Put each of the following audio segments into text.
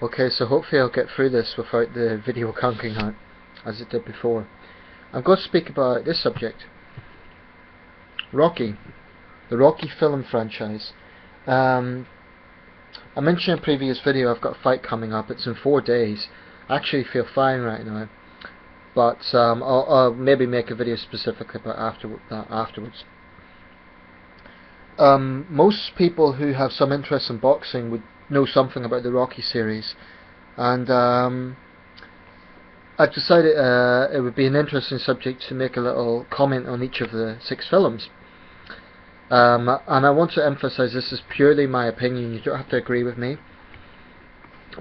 Okay, so hopefully I'll get through this without the video conking out, as it did before. I'm going to speak about this subject. Rocky. The Rocky film franchise. I mentioned in a previous video I've got a fight coming up. It's in 4 days. I actually feel fine right now. But I'll maybe make a video specifically about that afterwards. Most people who have some interest in boxing would know something about the Rocky series, and I've decided it would be an interesting subject to make a little comment on each of the 6 films. And I want to emphasize this is purely my opinion. You don't have to agree with me,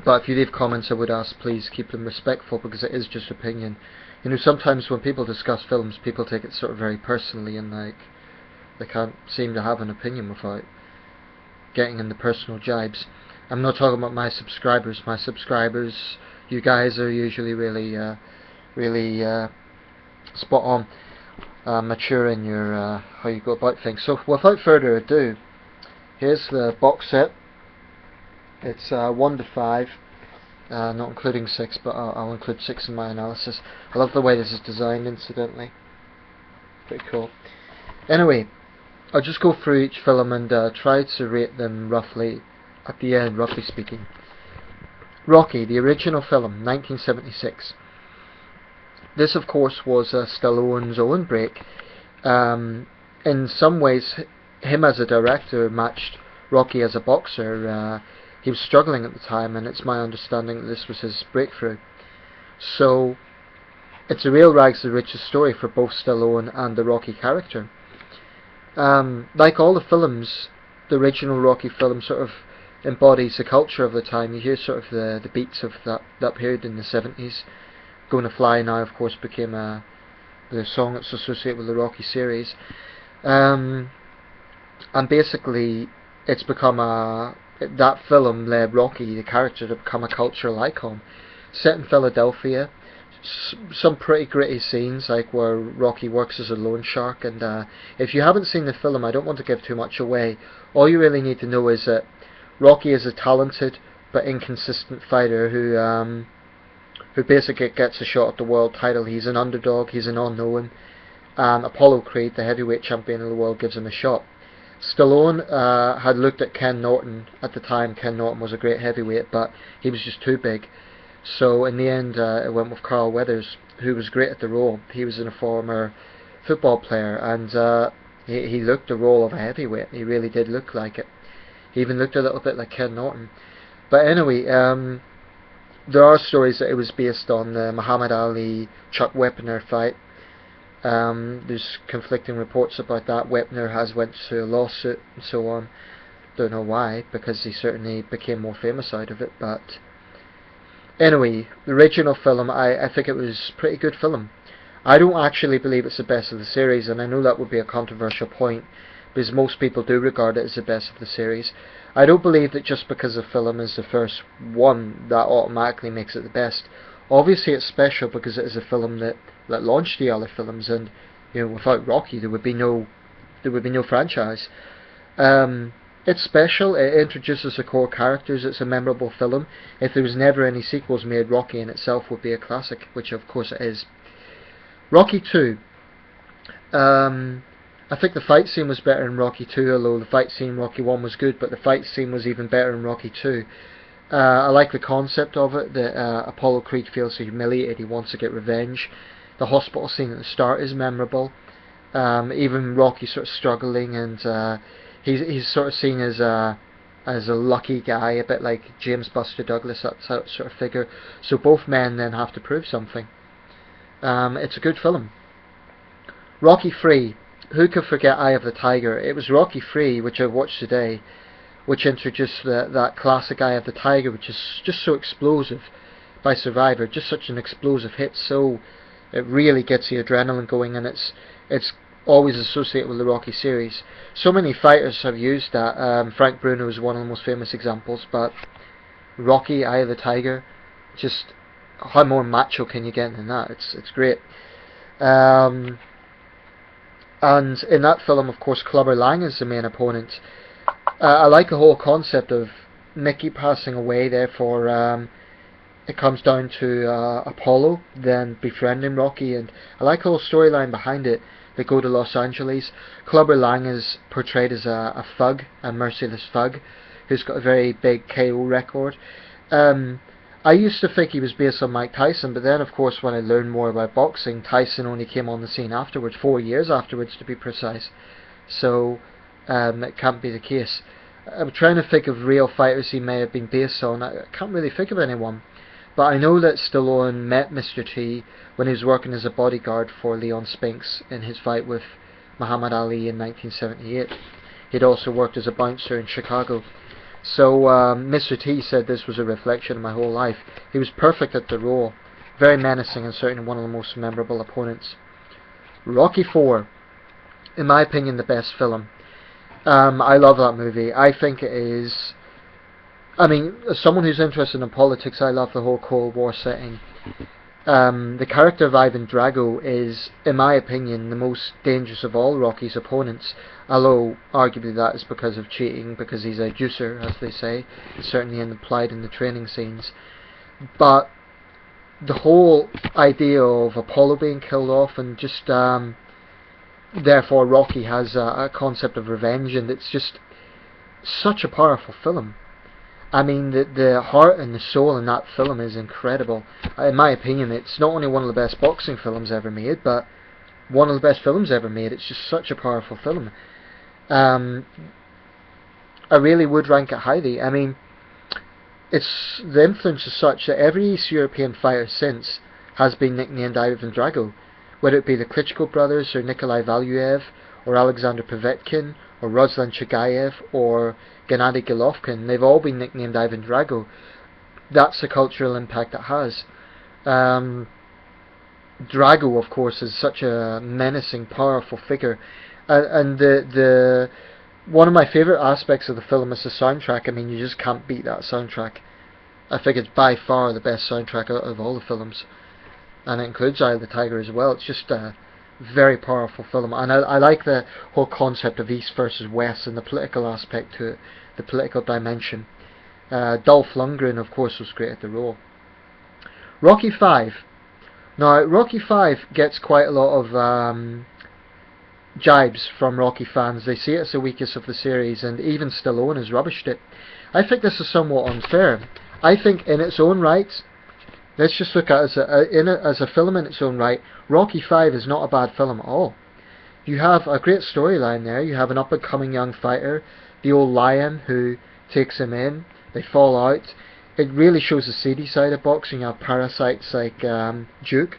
but if you leave comments, I would ask please keep them respectful, because it is just opinion. You know, sometimes when people discuss films, people take it sort of very personally, and like they can't seem to have an opinion without getting in the personal jibes. I'm not talking about my subscribers. My subscribers, you guys are usually really spot on, mature in your how you go about things. So without further ado, here's the box set. It's 1 to 5, not including 6, but I'll include 6 in my analysis. I love the way this is designed, incidentally. Pretty cool. Anyway, I'll just go through each film and try to rate them roughly at the end, roughly speaking. Rocky, the original film, 1976. This, of course, was Stallone's own break. In some ways, him as a director matched Rocky as a boxer. He was struggling at the time, and it's my understanding that this was his breakthrough. So, it's a real rags to riches story for both Stallone and the Rocky character. Like all the films, the original Rocky film sort of embodies the culture of the time. You hear sort of the beats of that period in the 70s. Gonna Fly Now, of course, became the song that's associated with the Rocky series. And basically, it's become that film led Rocky, the character, to become a cultural icon. Set in Philadelphia, some pretty gritty scenes, like where Rocky works as a loan shark. And if you haven't seen the film, I don't want to give too much away. All you really need to know is that Rocky is a talented but inconsistent fighter who basically gets a shot at the world title. He's an underdog, he's an unknown, and Apollo Creed, the heavyweight champion of the world, gives him a shot. Stallone had looked at Ken Norton at the time. Ken Norton was a great heavyweight, but he was just too big. So in the end, it went with Carl Weathers, who was great at the role. He was a former football player, and he looked the role of a heavyweight. He really did look like it. He even looked a little bit like Ken Norton. But anyway, there are stories that it was based on the Muhammad Ali Chuck Wepner fight. There's conflicting reports about that. Wepner has went to a lawsuit and so on. Don't know why, because he certainly became more famous out of it. But anyway, the original film, I think it was a pretty good film. I don't actually believe it's the best of the series, and I know that would be a controversial point, because most people do regard it as the best of the series. I don't believe that just because a film is the first one, that automatically makes it the best. Obviously it's special because it is a film that launched the other films, and you know, without Rocky there would be no franchise. It's special, it introduces the core characters, it's a memorable film. If there was never any sequels made, Rocky in itself would be a classic, which of course it is. Rocky 2. I think the fight scene was better in Rocky 2, although the fight scene in Rocky 1 was good, but the fight scene was even better in Rocky 2. I like the concept of it, that Apollo Creed feels humiliated, he wants to get revenge. The hospital scene at the start is memorable. Even Rocky sort of struggling, and he's sort of seen as a lucky guy, a bit like James Buster Douglas, that sort of figure. So both men then have to prove something. It's a good film. Rocky 3. Who could forget Eye of the Tiger? It was Rocky 3, which I watched today, which introduced that classic Eye of the Tiger, which is just so explosive, by Survivor. Just such an explosive hit, so it really gets the adrenaline going, and it's always associated with the Rocky series. So many fighters have used that. Frank Bruno is one of the most famous examples, but Rocky, Eye of the Tiger, just how more macho can you get than that? It's great. And in that film, of course, Clubber Lang is the main opponent. I like the whole concept of Mickey passing away, therefore it comes down to Apollo then befriending Rocky, and I like the whole storyline behind it. They go to Los Angeles. Clubber Lang is portrayed as a thug, a merciless thug, who's got a very big KO record. I used to think he was based on Mike Tyson, but then of course when I learned more about boxing, Tyson only came on the scene afterwards, 4 years afterwards to be precise. So it can't be the case. I'm trying to think of real fighters he may have been based on. I can't really think of anyone. But I know that Stallone met Mr. T when he was working as a bodyguard for Leon Spinks in his fight with Muhammad Ali in 1978. He'd also worked as a bouncer in Chicago. So Mr. T said this was a reflection of my whole life. He was perfect at the role. Very menacing and certainly one of the most memorable opponents. Rocky IV, in my opinion, the best film. I love that movie. I think it is... I mean, as someone who's interested in politics, I love the whole Cold War setting. The character of Ivan Drago is, in my opinion, the most dangerous of all Rocky's opponents, although arguably that is because of cheating, because he's a juicer, as they say, certainly implied in the training scenes. But the whole idea of Apollo being killed off, and just therefore Rocky has a concept of revenge, and it's just such a powerful film. I mean, the heart and the soul in that film is incredible. In my opinion, it's not only one of the best boxing films ever made, but one of the best films ever made. It's just such a powerful film. I really would rank it highly. I mean, the influence is such that every East European fighter since has been nicknamed Ivan Drago, whether it be the Klitschko brothers, or Nikolai Valuev, or Alexander Povetkin, or Ruslan Chagayev, or Gennady Golovkin. They've all been nicknamed Ivan Drago. That's the cultural impact it has. Drago, of course, is such a menacing, powerful figure, and the one of my favourite aspects of the film is the soundtrack. I mean, you just can't beat that soundtrack. I think it's by far the best soundtrack out of all the films, and it includes Eye of the Tiger as well. It's just a very powerful film, and I like the whole concept of East versus West and the political aspect to it, the political dimension. Dolph Lundgren, of course, was great at the role. Rocky V. Now, Rocky V gets quite a lot of jibes from Rocky fans. They see it as the weakest of the series, and even Stallone has rubbished it. I think this is somewhat unfair. I think in its own right, let's just look at it as a film in its own right, Rocky V is not a bad film at all. You have a great storyline there. You have an up-and-coming young fighter, the old lion who takes him in. They fall out. It really shows the seedy side of boxing. You have parasites like Duke,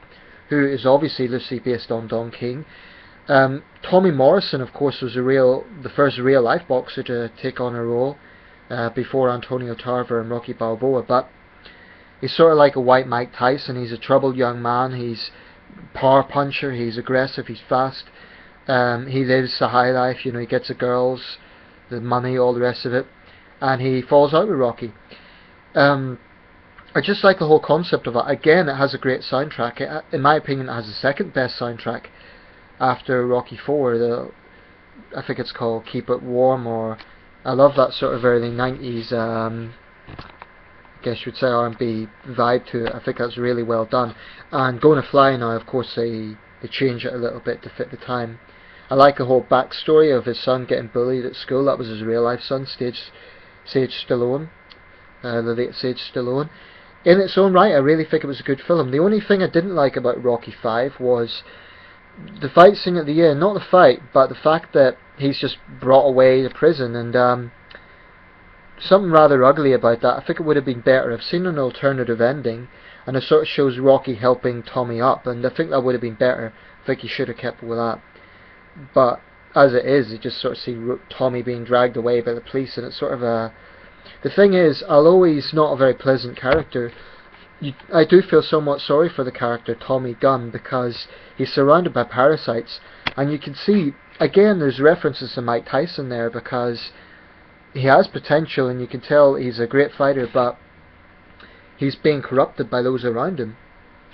who is obviously loosely based on Don King. Tommy Morrison, of course, was the first real-life boxer to take on a role before Antonio Tarver and Rocky Balboa. But he's sort of like a white Mike Tyson. He's a troubled young man. He's power puncher. He's aggressive. He's fast. He lives the high life. You know, he gets the girls, the money, all the rest of it, and he falls out with Rocky. I just like the whole concept of it. Again, it has a great soundtrack. In my opinion, it has the second best soundtrack after Rocky IV. I think it's called Keep It Warm, or I love that sort of early 90s, I guess you would say, R&B vibe to it. I think that's really well done. And Gonna Fly now, of course, they change it a little bit to fit the time. I like the whole backstory of his son getting bullied at school. That was his real life son, Sage Stallone, the late Sage Stallone. In its own right, I really think it was a good film. The only thing I didn't like about Rocky V was the fight scene at the end. Not the fight, but the fact that he's just brought away to prison, and something rather ugly about that. I think it would have been better. I've seen an alternative ending, and it sort of shows Rocky helping Tommy up, and I think that would have been better. I think he should have kept with that. But as it is, you just sort of see Tommy being dragged away by the police, and it's sort of a... The thing is, although he's not a very pleasant character, I do feel somewhat sorry for the character Tommy Gunn, because he's surrounded by parasites, and you can see, again, there's references to Mike Tyson there, because he has potential, and you can tell he's a great fighter, but he's being corrupted by those around him.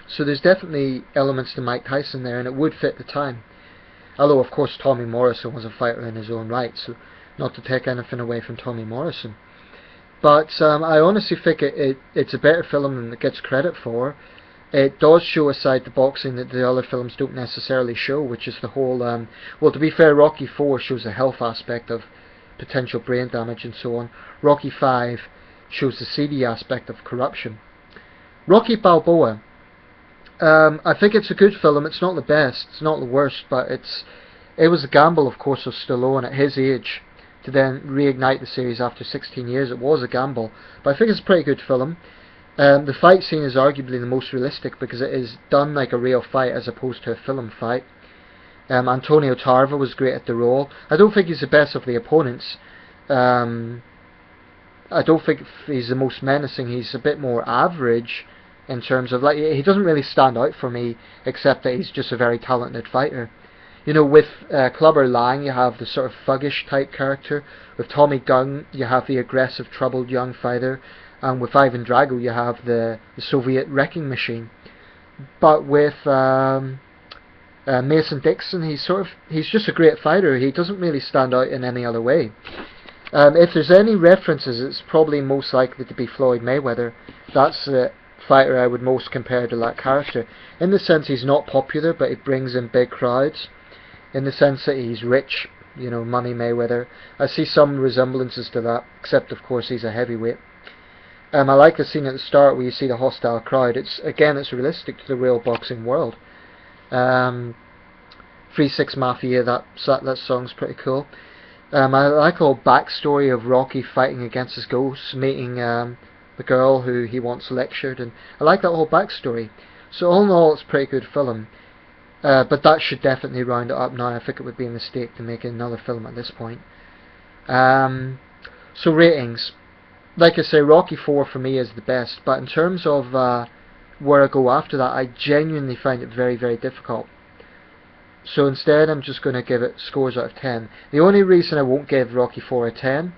So there's definitely elements to Mike Tyson there, and it would fit the time. Although, of course, Tommy Morrison was a fighter in his own right, so not to take anything away from Tommy Morrison. But I honestly think it's a better film than it gets credit for. It does show a side to boxing that the other films don't necessarily show, which is the whole, well, to be fair, Rocky 4 shows the health aspect of potential brain damage and so on. Rocky 5 shows the seedy aspect of corruption. Rocky Balboa, I think it's a good film. It's not the best, it's not the worst, but it was a gamble, of course, of Stallone at his age to then reignite the series after 16 years. It was a gamble, but I think it's a pretty good film. The fight scene is arguably the most realistic because it is done like a real fight as opposed to a film fight. Antonio Tarver was great at the role. I don't think he's the best of the opponents. I don't think he's the most menacing. He's a bit more average in terms of, like, he doesn't really stand out for me except that he's just a very talented fighter. You know, with Clubber Lang you have the sort of thuggish type character. With Tommy Gunn you have the aggressive, troubled young fighter. And with Ivan Drago you have the Soviet wrecking machine. But with Mason Dixon, he's just a great fighter. He doesn't really stand out in any other way. If there's any references, it's probably most likely to be Floyd Mayweather. That's the fighter I would most compare to that character. In the sense he's not popular, but he brings in big crowds. In the sense that he's rich, you know, Money Mayweather. I see some resemblances to that, except of course he's a heavyweight. I like the scene at the start where you see the hostile crowd. It's realistic to the real boxing world. 3-6 Mafia, that song's pretty cool. I like the whole backstory of Rocky fighting against his ghosts, meeting the girl who he once lectured, and I like that whole backstory. So all in all, it's a pretty good film. But that should definitely round it up now. I think it would be a mistake to make another film at this point. So ratings. Like I say, Rocky 4 for me is the best, but in terms of where I go after that, I genuinely find it very, very difficult. So instead I'm just going to give it scores out of 10. The only reason I won't give Rocky 4 a 10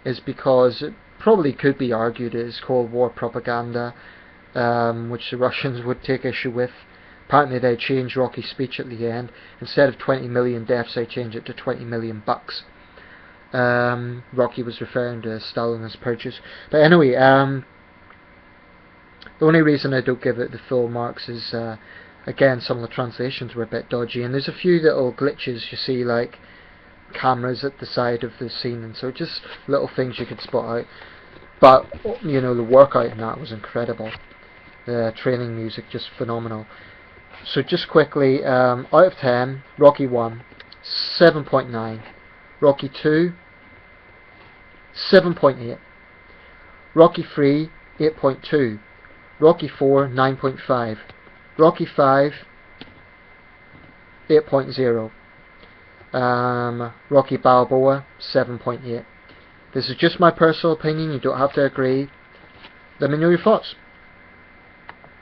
is because it probably could be argued it is Cold War propaganda, which the Russians would take issue with. Apparently they changed Rocky's speech at the end. Instead of 20 million deaths, they changed it to 20 million bucks. Rocky was referring to Stalin as purchase. But anyway, the only reason I don't give it the full marks is, again, some of the translations were a bit dodgy, and there's a few little glitches you see, like cameras at the side of the scene, and so just little things you could spot out. But, you know, the workout in that was incredible. The training music, just phenomenal. So just quickly, out of 10, Rocky 1, 7.9. Rocky 2, 7.8. Rocky 3, 8.2. Rocky 4, 9.5. Rocky 5, 8.0. Rocky Balboa, 7.8. This is just my personal opinion, you don't have to agree. Let me know your thoughts.